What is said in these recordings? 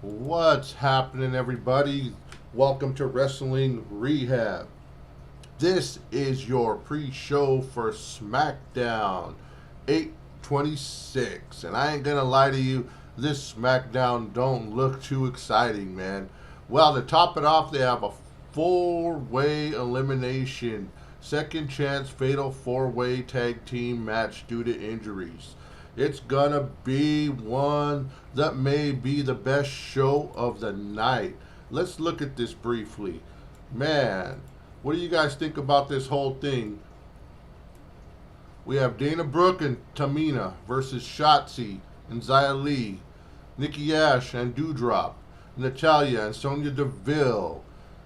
What's happening, everybody? Welcome to Wrestling Rehab. This is your pre-show for Smackdown 826, and I ain't gonna lie to you, this Smackdown don't look too exciting, man. Well, to top it off, they have a four-way elimination, second chance fatal four-way tag team match due to injuries. It's gonna be one that may be the best show of the night. Let's look at this briefly. Man, what do you guys think about this whole thing? We have Dana Brooke and Tamina versus Shotzi and Xia Li, Nikki Ash and Doudrop, Natalya and Sonya Deville.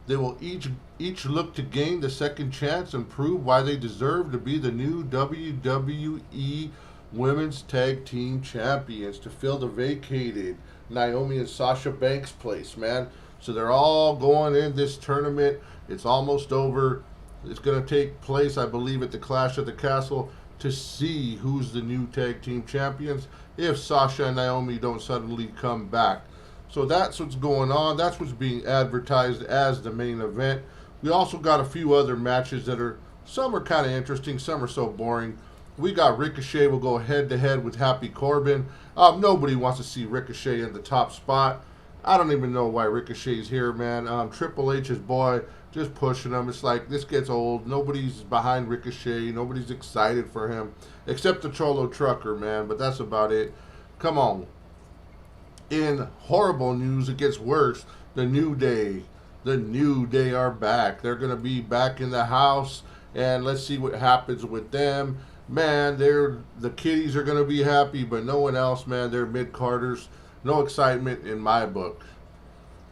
They will each look to gain the second chance and prove why they deserve to be the new WWE Women's Tag Team Champions to fill the vacated Naomi and Sasha Banks place, man. So they're all going in this tournament. It's almost over. It's going to take place, I believe, at the Clash of the Castle to see who's the new tag team champions if Sasha and Naomi don't suddenly come back. So that's what's going on. That's what's being advertised as the main event. We also got a few other matches that are, some are kind of interesting, some are so boring. We got Ricochet will go head-to-head with Happy Corbin. Nobody wants to see Ricochet in the top spot. I don't even know why Ricochet's here, man. Triple H's boy just pushing him. It's like, this gets old. Nobody's behind Ricochet. Nobody's excited for him. Except the Cholo Trucker, man. But that's about it. Come on. In horrible news, it gets worse. The New Day. The New Day are back. They're going to be back in the house. And let's see what happens with them. Man, the kiddies are going to be happy, but no one else, man. They're mid-carders. No excitement in my book.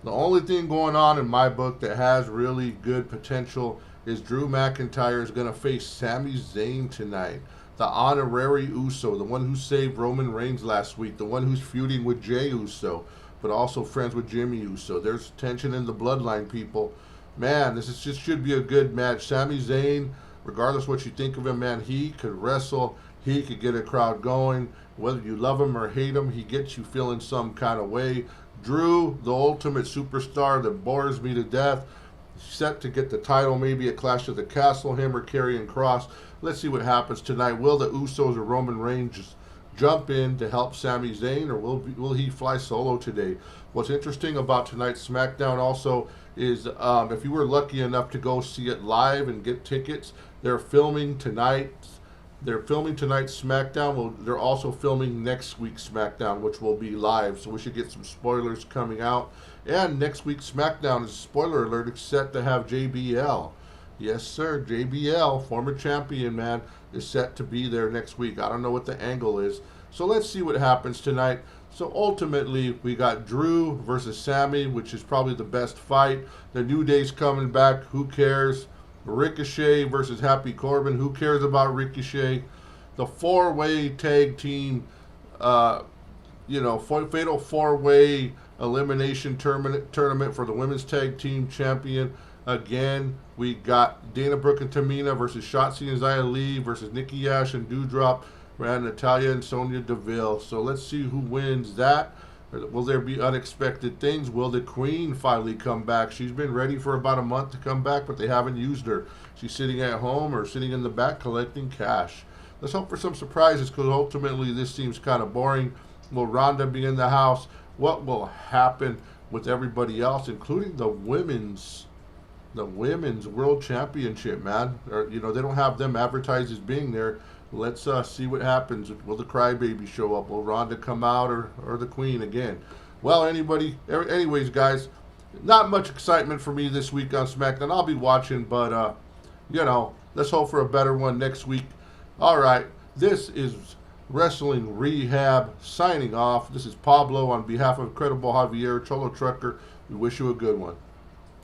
The only thing going on in my book that has really good potential is Drew McIntyre is going to face Sami Zayn tonight. The honorary Uso, the one who saved Roman Reigns last week, the one who's feuding with Jey Uso, but also friends with Jimmy Uso. There's tension in the bloodline, people. Man, just should be a good match. Sami Zayn, regardless what you think of him, man, he could wrestle. He could get a crowd going. Whether you love him or hate him, he gets you feeling some kind of way. Drew, the ultimate superstar that bores me to death, set to get the title maybe at Clash of the Castle, him or Karrion Kross. Let's see what happens tonight. Will the Usos or Roman Reigns just jump in to help Sami Zayn, or will he fly solo today? What's interesting about tonight's SmackDown also is if you were lucky enough to go see it live and get tickets, they're filming tonight. They're filming tonight's SmackDown. Well, they're also filming next week's SmackDown, which will be live. So we should get some spoilers coming out. And next week's SmackDown is, spoiler alert, it's set to have JBL. Yes, sir. JBL, former champion, man, is set to be there next week. I don't know what the angle is. So let's see what happens tonight. So ultimately, we got Drew versus Sami, which is probably the best fight. The New Day's coming back. Who cares? Ricochet versus Happy Corbin. Who cares about Ricochet? The four-way tag team, fatal four-way elimination tournament for the women's tag team champion. Again, we got Dana Brooke and Tamina versus Shotzi and Xia Li versus Nikki Ash and Doudrop and Natalya and Sonya Deville. So let's see who wins that. Will there be unexpected things? Will the Queen finally come back? She's been ready for about a month to come back, but they haven't used her. She's sitting at home or sitting in the back collecting cash. Let's hope for some surprises, because ultimately this seems kind of boring. Will Ronda be in the house? What will happen with everybody else, including the women's world championship, man? They don't have them advertised as being there. Let's see what happens. Will the crybaby show up? Will Ronda come out, or the Queen again? Well, anyways, guys, not much excitement for me this week on SmackDown. I'll be watching, but, let's hope for a better one next week. All right, this is Wrestling Rehab signing off. This is Pablo on behalf of Credible Javier, Cholo Trucker. We wish you a good one.